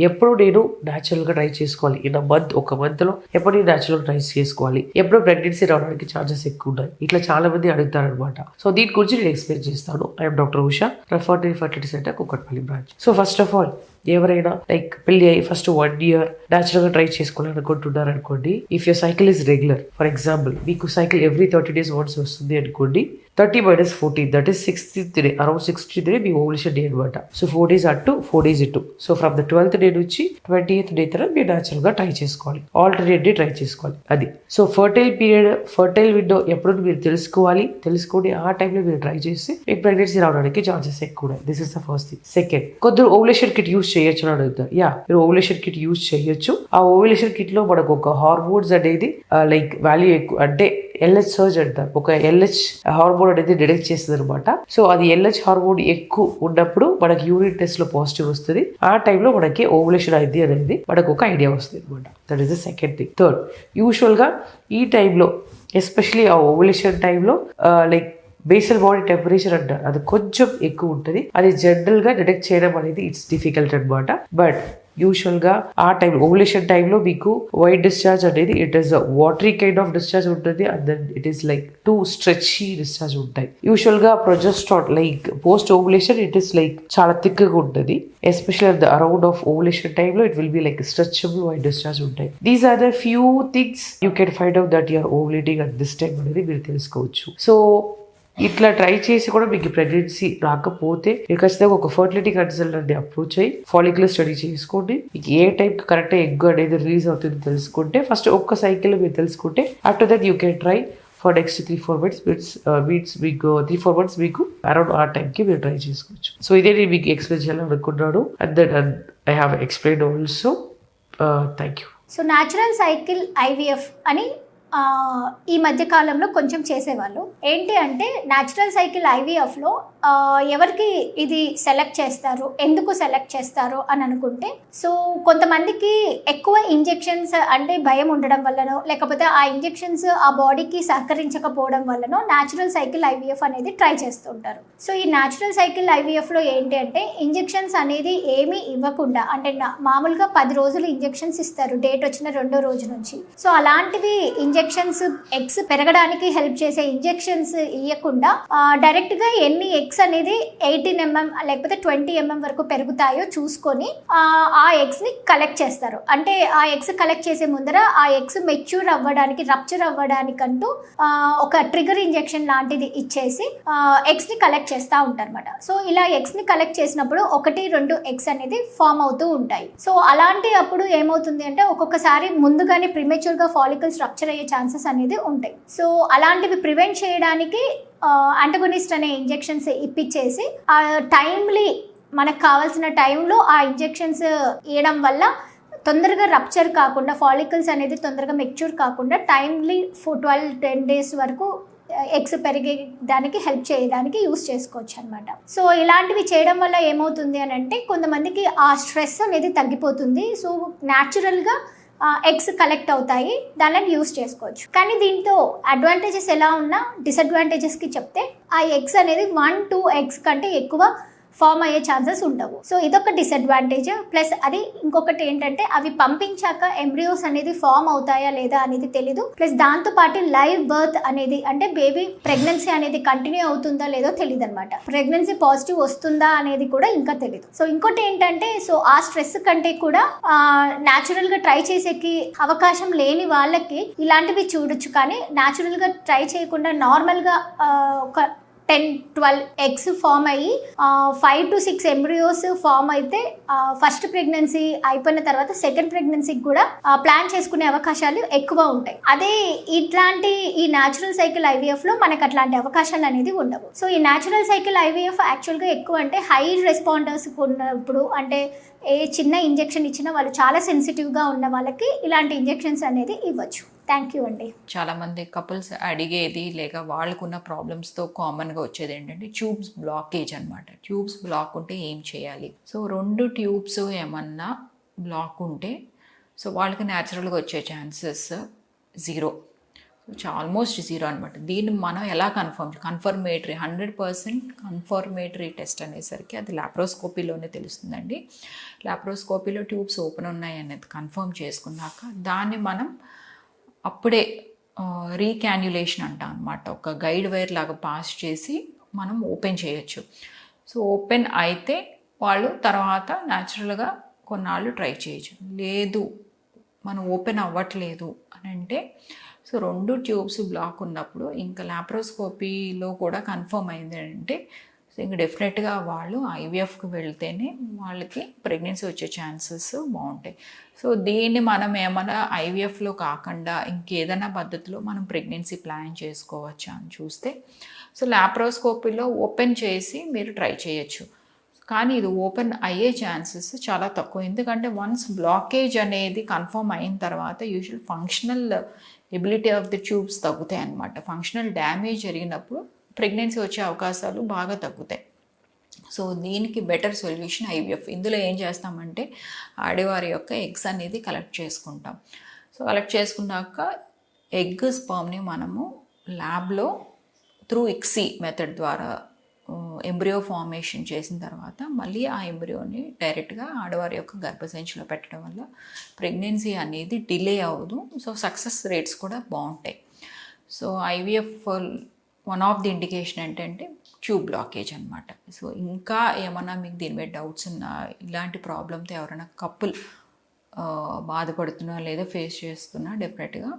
ఎప్పుడు నేను న్యాచురల్గా ట్రై చేసుకోవాలి ఇన్ ఒక మంత్లో ఎప్పుడు నేను న్యాచురల్గా ట్రై చేసుకోవాలి, ఎప్పుడు ప్రెగ్నెన్సీ రావడానికి ఛాన్సెస్ ఎక్కువ ఉన్నాయి, ఇట్లా చాలా మంది అడుగుతారు అనమాట. సో దీని గురించి నేను ఎక్స్ప్లెయిన్ చేస్తాను. I'm doctor Usha, fertility centre Kukatpally branch. So first of all ఎవరైనా లైక్ పెళ్లి అయ్యి ఫస్ట్ 1 year న్యాచురల్ గా ట్రై చేసుకోవాలనుకుంటున్నారు అనుకోండి. If you're cycle is regular, for example మీకు సైకిల్ ఎవ్రీ 30 days వన్స్ వస్తుంది అనుకోండి, 30 - 14 that is 60th day, around 60th day me ovulation day అనమాట. So 4 days అటు 4 days ఇటు. So from the 12th day నుంచి 20th day తర్వాత మీరు natural గా ట్రై చేసుకోవాలి, ఆల్టర్నేట్ డే ట్రై చేసుకోవాలి. అది సో ఫర్టైల్ విండో ఎప్పుడు మీరు తెలుసుకోండి. ఆ టైంలో మీరు ట్రై చేసి మీకు ప్రెగ్నెన్సీ రావడానికి ఛాన్సెస్ ఎక్కువ ఉన్నాయి. This is the first thing. Second, కొందరు ఓవులేషన్ కిట్ యూస్ చేయొచ్చు అని అడుగుతారు. మీరు ఓవులేషన్ కిట్ యూస్ చేయొచ్చు. ఆ ఓవులేషన్ కిట్ లో మనకు ఒక హార్మోన్స్ అనేది లైక్ వాల్యూ ఎక్కువ, అంటే LH సర్జ్ అంటారు. ఒక LH హార్మోన్ అనేది డిటెక్ట్ చేస్తుంది అనమాట. సో అది LH హార్మోన్ ఎక్కువ ఉన్నప్పుడు మనకి యూరిన్ టెస్ట్ లో పాజిటివ్ వస్తుంది. ఆ టైంలో మనకి ఓవులేషన్ అయింది అనేది మనకు ఒక ఐడియా వస్తుంది అనమాట. That is the second thing. Third, usual గా ఈ టైంలో ఎస్పెషలీ ఆ ఓవులేషన్ టైంలో లైక్ బేసల్ బాడీ టెంపరేచర్ అంటారు, అది కొంచెం ఎక్కువ ఉంటుంది. అది జనరల్ గా డిటెక్ట్ చేయడం అనేది ఇట్స్ డిఫికల్ట్ అనమాట. బట్ యూజువల్ గా ఆ టైం ఓవులేషన్ టైంలో మీకు వైట్ డిశ్చార్జ్ అనేది it is watery kind of discharge ఉంటుంది. And then it is like too stretchy discharge ఉంటాయి. యూజువల్ గా progesterone like post ovulation it is like చాలా థిక్ గా ఉంటుంది. Especially at the around of ovulation టైంలో it will be like stretchable white discharge ఉంటాయి. These are the few things you can find out that you're ovulating at this time అనేది మీరు తెలుసుకోవచ్చు. So ఇట్లా try చేసి కూడా మీకు ప్రెగ్నెన్సీ రాకపోతే మీరు ఖచ్చితంగా ఒక ఫర్టిలిటీ కన్సల్టెంట్ ని అప్రోచ్ అయ్యి ఫాలిక్యులర్ స్టడీ చేసుకోండి. మీకు ఏ టైప్ కరెక్ట్ ఎగ్ అనేది రిలీజ్ అవుతుంది తెలుసుకుంటే ఫస్ట్ ఒక్క సైకిల్ మీరు తెలుసుకుంటే after that you can try for next 3-4 months మీకు 3-4 months మీకు అరౌండ్ ఆ టైంకి మీరు ట్రై చేసుకోవచ్చు. సో ఇదే నేను మీకు ఎక్స్ప్లెయిన్ చేయాలనుకున్నాను. And then I have explain also. Thank you. So natural cycle IVF అని ఈ మధ్య కాలంలో కొంచెం చేసేవాళ్ళు. ఏంటి అంటే న్యాచురల్ సైకిల్ IVFలో ఎవరికి ఇది సెలెక్ట్ చేస్తారు, ఎందుకు సెలెక్ట్ చేస్తారు అని అనుకుంటే, సో కొంతమందికి ఎక్కువ ఇంజెక్షన్స్ అంటే భయం ఉండడం వల్లనో లేకపోతే ఆ ఇంజెక్షన్స్ ఆ బాడీకి సహకరించకపోవడం వల్లనో న్యాచురల్ సైకిల్ IVF అనేది ట్రై చేస్తుంటారు. సో ఈ న్యాచురల్ సైకిల్ IVFలో ఏంటి అంటే ఇంజెక్షన్స్ అనేది ఏమీ ఇవ్వకుండా, అంటే మామూలుగా 10 రోజులు ఇంజెక్షన్స్ ఇస్తారు డేట్ వచ్చిన 2వ రోజు నుంచి. సో అలాంటివి ఇంజెక్షన్స్ ఎగ్స్ పెరగడానికి హెల్ప్ చేసే ఇంజెక్షన్స్ ఇవ్వకుండా డైరెక్ట్ గా ఎన్ని ఎగ్స్ అనేది 18 mm లేకపోతే 20 mm వరకు పెరుగుతాయో చూసుకొని ఆ ఎగ్స్ ని కలెక్ట్ చేస్తారు. అంటే ఆ ఎగ్స్ కలెక్ట్ చేసే ముందర ఆ ఎగ్స్ మెచ్యూర్ అవ్వడానికి, రప్చర్ అవ్వడానికంటూ ఒక ట్రిగర్ ఇంజెక్షన్ లాంటిది ఇచ్చేసి ఎగ్స్ ని కలెక్ట్ చేస్తూ ఉంటారు అనమాట. సో ఇలా ఎగ్స్ ని కలెక్ట్ చేసినప్పుడు 1-2 ఎగ్స్ అనేది ఫామ్ అవుతూ ఉంటాయి. సో అలాంటి అప్పుడు ఏమవుతుంది అంటే ఒక్కొక్కసారి ముందుగానే ప్రిమెచ్యూర్ గా ఫాలికల్స్ రప్చర్ అయ్యే ఛాన్సెస్ అనేది ఉంటాయి. సో అలాంటివి ప్రివెంట్ చేయడానికి యాంటగోనిస్ట్ అనే ఇంజెక్షన్స్ ఇప్పించేసి ఆ టైమ్లీ మనకు కావాల్సిన టైంలో ఆ ఇంజెక్షన్స్ ఇవ్వడం వల్ల తొందరగా రప్చర్ కాకుండా, ఫాలికల్స్ అనేది తొందరగా మెచ్యూర్ కాకుండా టైమ్లీ 12-10 days వరకు ఎగ్స్ పెరిగేదానికి హెల్ప్ చేయడానికి యూస్ చేసుకోవచ్చు అనమాట. సో ఇలాంటివి చేయడం వల్ల ఏమవుతుంది అని అంటే కొంతమందికి ఆ స్ట్రెస్ అనేది తగ్గిపోతుంది. సో న్యాచురల్గా ఎగ్స్ కలెక్ట్ అవుతాయి, దానిని యూస్ చేసుకోవచ్చు. కానీ దీంతో అడ్వాంటేజెస్ ఎలా ఉన్నా డిసడ్వాంటేజెస్కి చెప్తే ఆ ఎగ్స్ అనేది 1-2 eggs కంటే ఎక్కువ ఫామ్ అయ్యే ఛాన్సెస్ ఉండవు. సో ఇదొక డిసడ్వాంటేజ్. ప్లస్ అది ఇంకొకటి ఏంటంటే అవి పంపించాక ఎంబ్రియోస్ అనేది ఫామ్ అవుతాయా లేదా అనేది తెలీదు. ప్లస్ దాంతోపాటు లైవ్ బర్త్ అనేది, అంటే బేబీ ప్రెగ్నెన్సీ అనేది కంటిన్యూ అవుతుందా లేదో తెలియదు అనమాట. ప్రెగ్నెన్సీ పాజిటివ్ వస్తుందా అనేది కూడా ఇంకా తెలీదు. సో ఇంకోటి ఏంటంటే సో ఆ స్ట్రెస్ కంటే కూడా న్యాచురల్ గా ట్రై చేసేకి అవకాశం లేని వాళ్ళకి ఇలాంటివి చూడొచ్చు. కానీ న్యాచురల్ గా ట్రై చేయకుండా నార్మల్ గా ఒక 10-12 eggs ఫామ్ అయ్యి 5-6 embryos ఫామ్ అయితే ఫస్ట్ ప్రెగ్నెన్సీ అయిపోయిన తర్వాత సెకండ్ ప్రెగ్నెన్సీకి కూడా ప్లాన్ చేసుకునే అవకాశాలు ఎక్కువ ఉంటాయి. అదే ఇట్లాంటి ఈ న్యాచురల్ సైకిల్ IVFలో మనకు అట్లాంటి అవకాశాలు అనేది ఉండవు. సో ఈ న్యాచురల్ సైకిల్ IVF యాక్చువల్గా ఎక్కువ అంటే హై రెస్పాండర్స్ ఉన్నప్పుడు, అంటే ఏ చిన్న ఇంజెక్షన్ ఇచ్చినా వాళ్ళు చాలా సెన్సిటివ్గా ఉన్న వాళ్ళకి ఇలాంటి ఇంజెక్షన్స్ అనేది ఇవ్వచ్చు. థ్యాంక్ యూ అండి. చాలామంది కపుల్స్ అడిగేది లేక వాళ్ళకున్న ప్రాబ్లమ్స్తో కామన్గా వచ్చేది ఏంటంటే ట్యూబ్స్ బ్లాకేజ్ అనమాట. ట్యూబ్స్ బ్లాక్ ఉంటే ఏం చేయాలి? సో 2 ట్యూబ్స్ ఏమన్నా బ్లాక్ ఉంటే సో వాళ్ళకి న్యాచురల్గా వచ్చే ఛాన్సెస్ 0. ఆల్మోస్ట్ జీరో అనమాట. దీన్ని మనం ఎలా కన్ఫర్మేటరీ 100% కన్ఫర్మేటరీ టెస్ట్ అనేసరికి అది లాప్రోస్కోపీలోనే తెలుస్తుందండి. లాప్రోస్కోపీలో ట్యూబ్స్ ఓపెన్ ఉన్నాయి అనేది కన్ఫర్మ్ చేసుకున్నాక దాన్ని మనం అప్పుడే రీకాన్యులేషన్ అంటాం అనమాట. ఒక గైడ్ వైర్ లాగా పాస్ చేసి మనం ఓపెన్ చేయొచ్చు. సో ఓపెన్ అయితే వాళ్ళు తర్వాత న్యాచురల్గా కొన్నాళ్ళు ట్రై చేయొచ్చు. లేదు మనం ఓపెన్ అవ్వట్లేదు అని అంటే, సో 2 ట్యూబ్స్ బ్లాక్ ఉన్నప్పుడు ఇంకా లాప్రోస్కోపీలో కూడా కన్ఫర్మ్ అయింది అంటే, సో ఇంకా డెఫినెట్గా వాళ్ళు ఐవీఎఫ్కి వెళ్తేనే వాళ్ళకి ప్రెగ్నెన్సీ వచ్చే ఛాన్సెస్ బాగుంటాయి. సో దీన్ని మనం ఏమైనా ఐవీఎఫ్లో కాకుండా ఇంకేదైనా పద్ధతిలో మనం ప్రెగ్నెన్సీ ప్లాన్ చేసుకోవచ్చా అని చూస్తే, సో లాప్రోస్కోపీలో ఓపెన్ చేసి మీరు ట్రై చేయొచ్చు. కానీ ఇది ఓపెన్ అయ్యే ఛాన్సెస్ చాలా తక్కువ. ఎందుకంటే వన్స్ బ్లాకేజ్ అనేది కన్ఫర్మ్ అయిన తర్వాత usual functional ability of the tubes తగ్గుతాయి అన్నమాట. ఫంక్షనల్ డ్యామేజ్ జరిగినప్పుడు ప్రెగ్నెన్సీ వచ్చే అవకాశాలు బాగా తగ్గుతాయి. సో దీనికి బెటర్ సొల్యూషన్ ఐవీఎఫ్. ఇందులో ఏం చేస్తామంటే ఆడవారి యొక్క ఎగ్స్ అనేది కలెక్ట్ చేసుకుంటాం. సో కలెక్ట్ చేసుకున్నాక ఎగ్ స్పర్మ్ని మనము ల్యాబ్లో త్రూ ఇక్సీ మెథడ్ ద్వారా ఎంబ్రియో ఫార్మేషన్ చేసిన తర్వాత మళ్ళీ ఆ ఎంబ్రియోని డైరెక్ట్గా ఆడవారి యొక్క గర్భసంచిలో పెట్టడం వల్ల ప్రెగ్నెన్సీ అనేది డిలే అవ్వదు. సో సక్సెస్ రేట్స్ కూడా బాగుంటాయి. So IVF one of the indication ఏంటంటే ట్యూబ్ బ్లాకేజ్ అనమాట. సో ఇంకా ఏమన్నా మీకు దీని మీద డౌట్స్ ఉన్నా, ఇలాంటి ప్రాబ్లంతో ఎవరైనా కపుల్ బాధపడుతున్నా లేదా ఫేస్ చేస్తున్నా డెఫినెట్గా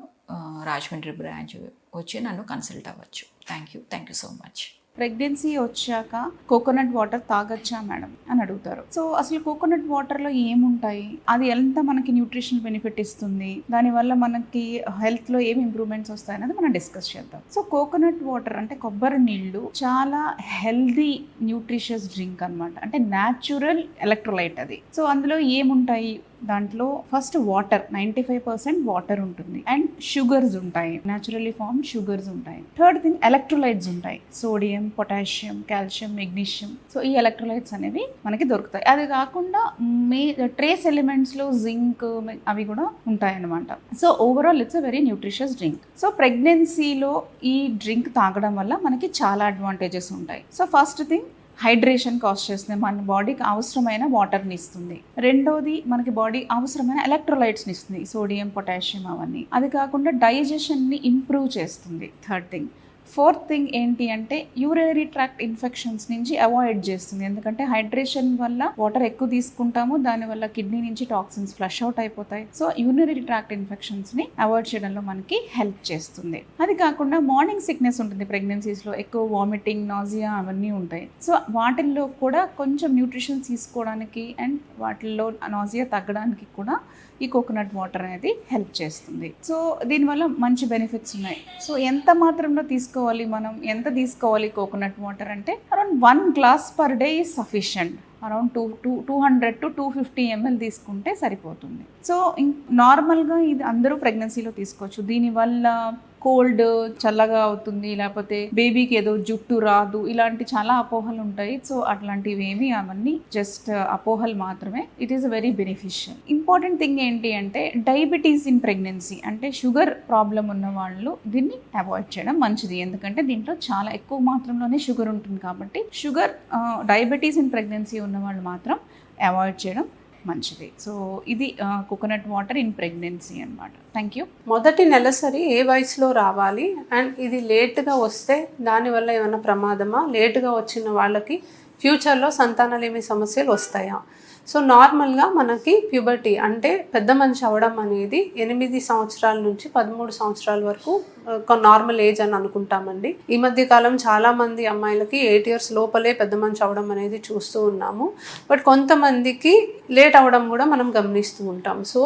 రాజమండ్రి బ్రాంచ్ వచ్చి నన్ను కన్సల్ట్ అవ్వచ్చు. Thank you so much. Pregnancy వచ్చాక కోకోనట్ వాటర్ తాగొచ్చా మేడం అని అడుగుతారు. సో అసలు కోకోనట్ వాటర్లో ఏముంటాయి, అది ఎంత మనకి న్యూట్రిషన్ బెనిఫిట్ ఇస్తుంది, దానివల్ల మనకి హెల్త్లో ఏమి ఇంప్రూవ్మెంట్స్ వస్తాయి అనేది మనం డిస్కస్ చేద్దాం. సో కోకోనట్ వాటర్ అంటే కొబ్బరి నీళ్ళు చాలా హెల్దీ న్యూట్రిషియస్ డ్రింక్ అనమాట. అంటే న్యాచురల్ ఎలక్ట్రోలైట్ అది. సో అందులో ఏముంటాయి, దాంట్లో ఫస్ట్ వాటర్ 95% వాటర్ ఉంటుంది అండ్ షుగర్స్ ఉంటాయి, న్యాచురల్లీ ఫార్మ్ షుగర్స్ ఉంటాయి. థర్డ్ థింగ్ ఎలక్ట్రోలైట్స్ ఉంటాయి, sodium, potassium, calcium, magnesium. So ఈ ఎలక్ట్రోలైట్స్ అనేవి మనకి దొరుకుతాయి. అది కాకుండా ట్రేస్ ఎలిమెంట్స్లో జింక్ అవి కూడా ఉంటాయి అన్నమాట. So overall it's a very nutritious drink. So ప్రెగ్నెన్సీలో ఈ డ్రింక్ తాగడం వల్ల మనకి చాలా అడ్వాంటేజెస్ ఉంటాయి. So first thing hydration cause చేస్తుంది, మన బాడీకి అవసరమైన వాటర్ని ఇస్తుంది. రెండోది మనకి బాడీ అవసరమైన ఎలక్ట్రోలైట్స్ని ఇస్తుంది, సోడియం, పొటాషియం అవన్నీ. అది కాకుండా డైజెషన్ని ఇంప్రూవ్ చేస్తుంది. Third thing. ఫోర్త్ థింగ్ ఏంటి అంటే యూరినరీ ట్రాక్ట్ ఇన్ఫెక్షన్స్ నుంచి అవాయిడ్ చేస్తుంది. ఎందుకంటే హైడ్రేషన్ వల్ల వాటర్ ఎక్కువ తీసుకుంటాము, దానివల్ల కిడ్నీ నుంచి టాక్సిన్స్ ఫ్లష్ అవుట్ అయిపోతాయి. సో యూరినరీ ట్రాక్ట్ ఇన్ఫెక్షన్స్ని అవాయిడ్ చేయడంలో మనకి హెల్ప్ చేస్తుంది. అది కాకుండా మార్నింగ్ సిక్నెస్ ఉంటుంది ప్రెగ్నెన్సీస్లో, ఎక్కువ వామిటింగ్, నాజియా అవన్నీ ఉంటాయి. సో వాటిల్లో కూడా కొంచెం న్యూట్రిషన్ తీసుకోవడానికి అండ్ వాటిల్లో నాజియా తగ్గడానికి కూడా ఈ కోకోనట్ వాటర్ అనేది హెల్ప్ చేస్తుంది. సో దీనివల్ల మంచి బెనిఫిట్స్ ఉన్నాయి. సో ఎంత మాత్రంలో తీసుకోవాలి, మనం ఎంత తీసుకోవాలి కోకోనట్ వాటర్ అంటే around 1 glass per day is sufficient. Around 200 to 250 ml తీసుకుంటే సరిపోతుంది. సో నార్మల్గా ఇది అందరూ ప్రెగ్నెన్సీలో తీసుకోవచ్చు. దీనివల్ల కోల్డ్ చల్లగా అవుతుంది, లేకపోతే బేబీకి ఏదో జుట్టు రాదు, ఇలాంటి చాలా అపోహలు ఉంటాయి. సో అట్లాంటివి ఏమి, అవన్నీ జస్ట్ అపోహలు మాత్రమే. It is very beneficial. Important thing ఏంటి అంటే డయాబెటీస్ ఇన్ ప్రెగ్నెన్సీ, అంటే షుగర్ ప్రాబ్లం ఉన్న వాళ్ళు దీన్ని అవాయిడ్ చేయడం మంచిది. ఎందుకంటే దీంట్లో చాలా ఎక్కువ మాత్రంలోనే షుగర్ ఉంటుంది కాబట్టి డయాబెటీస్ ఇన్ ప్రెగ్నెన్సీ ఉన్న వాళ్ళు మాత్రం అవాయిడ్ చేయడం మంచిది. సో ఇది కోకోనట్ వాటర్ ఇన్ ప్రెగ్నెన్సీ అన్నమాట. Thank you. మొదటి నెలసరి ఏ వయసులో రావాలి అండ్ ఇది లేట్గా వస్తే దానివల్ల ఏమైనా ప్రమాదమా, లేటుగా వచ్చిన వాళ్ళకి ఫ్యూచర్లో సంతానలేమి సమస్యలు వస్తాయా? సో నార్మల్గా మనకి ప్యూబర్టీ అంటే పెద్ద మనిషి అవ్వడం అనేది 8 సంవత్సరాల నుంచి 13 సంవత్సరాల వరకు ఒక నార్మల్ ఏజ్ అని అనుకుంటామండి. ఈ మధ్య కాలం చాలామంది అమ్మాయిలకి 8 years లోపలే పెద్ద మనిషి అవ్వడం అనేది చూస్తూ ఉన్నాము. బట్ కొంతమందికి లేట్ అవ్వడం కూడా మనం గమనిస్తూ ఉంటాం. సో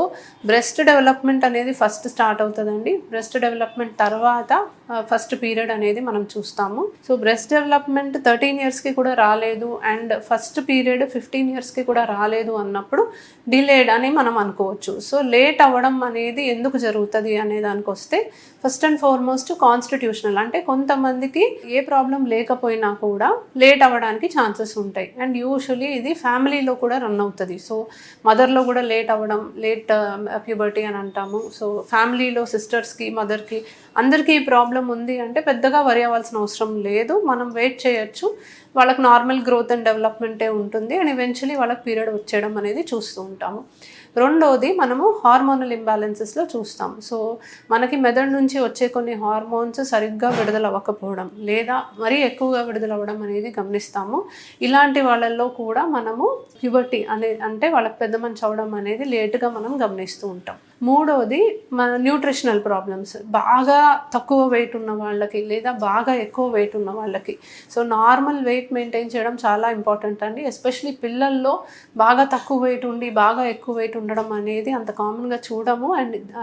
బ్రెస్ట్ డెవలప్మెంట్ అనేది ఫస్ట్ స్టార్ట్ అవుతుందండి. బ్రెస్ట్ డెవలప్మెంట్ తర్వాత ఫస్ట్ పీరియడ్ అనేది మనం చూస్తాము. సో బ్రెస్ట్ డెవలప్మెంట్ 13 yearsకి కూడా రాలేదు అండ్ ఫస్ట్ పీరియడ్ 15 yearsకి కూడా రాలేదు అన్నప్పుడు డిలేడ్ అని మనం అనుకోవచ్చు. సో లేట్ అవ్వడం అనేది ఎందుకు జరుగుతుంది అనే దానికి వస్తే ఫస్ట్ అండ్ ఫార్మోస్ట్ కాన్స్టిట్యూషనల్, అంటే కొంతమందికి ఏ ప్రాబ్లం లేకపోయినా కూడా లేట్ అవ్వడానికి ఛాన్సెస్ ఉంటాయి. అండ్ యూజువలీ ఇది ఫ్యామిలీలో కూడా రన్ అవుతుంది. సో మదర్లో కూడా లేట్ అవ్వడం, లేట్ ప్యూబర్టీ అని అంటాము. సో ఫ్యామిలీలో సిస్టర్స్కి, మదర్కి అందరికీ ఈ ప్రాబ్లం ఉంది అంటే పెద్దగా వరి అవ్వాల్సిన అవసరం లేదు. మనం వెయిట్ చేయొచ్చు. వాళ్ళకి నార్మల్ గ్రోత్ అండ్ డెవలప్మెంటే ఉంటుంది అండ్ ఈవెన్చువలీ వాళ్ళకి పీరియడ్ వచ్చేయడం అనేది చూస్తూ ఉంటాము. రెండోది మనము హార్మోనల్ ఇంబ్యాలెన్సెస్లో చూస్తాం. సో మనకి మెదడు నుంచి వచ్చే కొన్ని హార్మోన్స్ సరిగ్గా విడుదల అవ్వకపోవడం లేదా మరీ ఎక్కువగా విడుదల అవ్వడం అనేది గమనిస్తాము. ఇలాంటి వాళ్ళల్లో కూడా మనము ప్యూబర్టీ అంటే వాళ్ళకి పెద్ద మనిషి అవ్వడం అనేది లేటుగా మనం గమనిస్తూ ఉంటాం. మూడోది మన న్యూట్రిషనల్ ప్రాబ్లమ్స్, బాగా తక్కువ వెయిట్ ఉన్న వాళ్ళకి లేదా బాగా ఎక్కువ వెయిట్ ఉన్న వాళ్ళకి. సో నార్మల్ వెయిట్ మెయింటైన్ చేయడం చాలా ఇంపార్టెంట్ అండి. ఎస్పెషలీ పిల్లల్లో బాగా తక్కువ వెయిట్ ఉండి బాగా ఎక్కువ వెయిట్ ఉండడం అనేది అంత కామన్గా చూడము.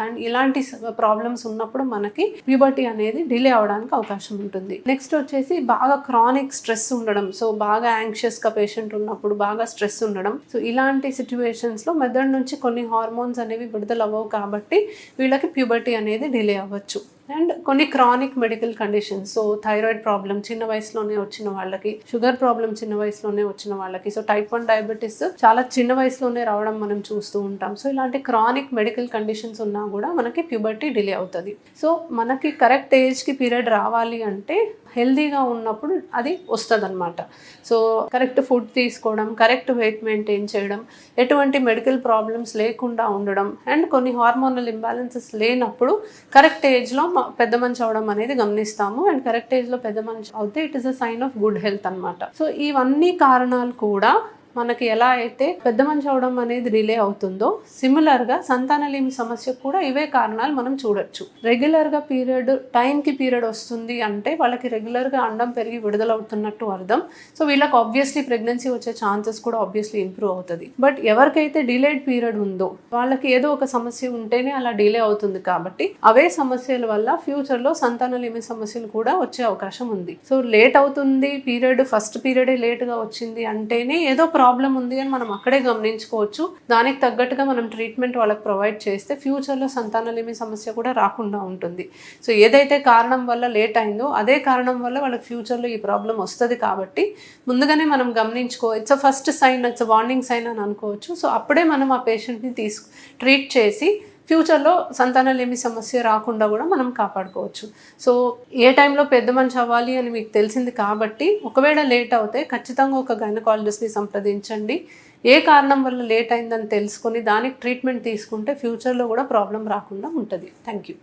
అండ్ ఇలాంటి ప్రాబ్లమ్స్ ఉన్నప్పుడు మనకి ప్యూబర్టీ అనేది డిలే అవడానికి అవకాశం ఉంటుంది. నెక్స్ట్ వచ్చేసి బాగా క్రానిక్ స్ట్రెస్ ఉండడం. సో బాగా యాంగ్షియస్గా పేషెంట్ ఉన్నప్పుడు బాగా స్ట్రెస్ ఉండడం. సో ఇలాంటి సిచ్యువేషన్స్లో మెదడు నుంచి కొన్ని హార్మోన్స్ అనేవి విడుదల అవ్వవు కాబట్టి వీళ్ళకి ప్యూబర్టీ అనేది డిలే అవ్వచ్చు. అండ్ కొన్ని chronic medical conditions, so thyroid problem చిన్న వయసులోనే వచ్చిన వాళ్ళకి, షుగర్ ప్రాబ్లం చిన్న వయసులోనే వచ్చిన వాళ్ళకి, సో టైప్ 1 డయాబెటీస్ చాలా చిన్న వయసులోనే రావడం మనం చూస్తూ ఉంటాం. సో ఇలాంటి క్రానిక్ మెడికల్ కండిషన్స్ ఉన్నా కూడా మనకి ప్యూబర్టీ డిలే అవుతుంది. సో మనకి కరెక్ట్ ఏజ్కి పీరియడ్ రావాలి అంటే హెల్దీగా ఉన్నప్పుడు అది వస్తుంది అనమాట. సో కరెక్ట్ ఫుడ్ తీసుకోవడం, కరెక్ట్ వెయిట్ మెయింటైన్ చేయడం, ఎటువంటి మెడికల్ ప్రాబ్లమ్స్ లేకుండా ఉండడం అండ్ కొన్ని హార్మోనల్ ఇంబ్యాలెన్సెస్ లేనప్పుడు కరెక్ట్ ఏజ్లో పెద్ద మనిషి అవడం అనేది గమనిస్తాము. అండ్ కరెక్ట్ ఏజ్లో పెద్ద మనిషి అవుతే it is a sign of good health అనమాట. సో ఇవన్నీ కారణాలు కూడా మనకి ఎలా అయితే పెద్ద మనిషి అవడం అనేది డిలే అవుతుందో సిమిలర్గా సంతానలేమి సమస్యకు కూడా ఇవే కారణాలు మనం చూడొచ్చు. రెగ్యులర్గా టైంకి పీరియడ్ వస్తుంది అంటే వాళ్ళకి రెగ్యులర్గా అండం పెరిగి విడుదలవుతున్నట్టు అర్థం. సో వీళ్ళకి ఆబ్వియస్లీ ప్రెగ్నెన్సీ వచ్చే ఛాన్సెస్ కూడా ఆబ్వియస్లీ ఇంప్రూవ్ అవుతుంది. బట్ ఎవరికైతే డిలేడ్ పీరియడ్ ఉందో వాళ్ళకి ఏదో ఒక సమస్య ఉంటేనే అలా డిలే అవుతుంది కాబట్టి అవే సమస్యల వల్ల ఫ్యూచర్లో సంతానలేమి సమస్యలు కూడా వచ్చే అవకాశం ఉంది. సో లేట్ అవుతుంది పీరియడ్, ఫస్ట్ పీరియడే లేట్గా వచ్చింది అంటేనే ఏదో ప్రాబ్లం ఉంది అని మనం అక్కడే గమనించుకోవచ్చు. దానికి తగ్గట్టుగా మనం ట్రీట్మెంట్ వాళ్ళకి ప్రొవైడ్ చేస్తే ఫ్యూచర్లో సంతానలేమి సమస్య కూడా రాకుండా ఉంటుంది. సో ఏదైతే కారణం వల్ల లేట్ అయిందో అదే కారణం వల్ల వాళ్ళకి ఫ్యూచర్లో ఈ ప్రాబ్లం వస్తుంది కాబట్టి ముందుగానే మనం it's a first sign, it's a warning sign అని అనుకోవచ్చు. సో అప్పుడే మనం ఆ పేషెంట్ని ట్రీట్ చేసి ఫ్యూచర్లో సంతానలేమి సమస్య రాకుండా కూడా మనం కాపాడుకోవచ్చు. సో ఏ టైంలో పెద్ద మనిషి అవ్వాలి అని మీకు తెలిసింది కాబట్టి ఒకవేళ లేట్ అవుతే ఖచ్చితంగా ఒక గైనకాలజిస్ట్ని సంప్రదించండి. ఏ కారణం వల్ల లేట్ అయిందని తెలుసుకొని దానికి ట్రీట్మెంట్ తీసుకుంటే ఫ్యూచర్లో కూడా ప్రాబ్లం రాకుండా ఉంటుంది. Thank you.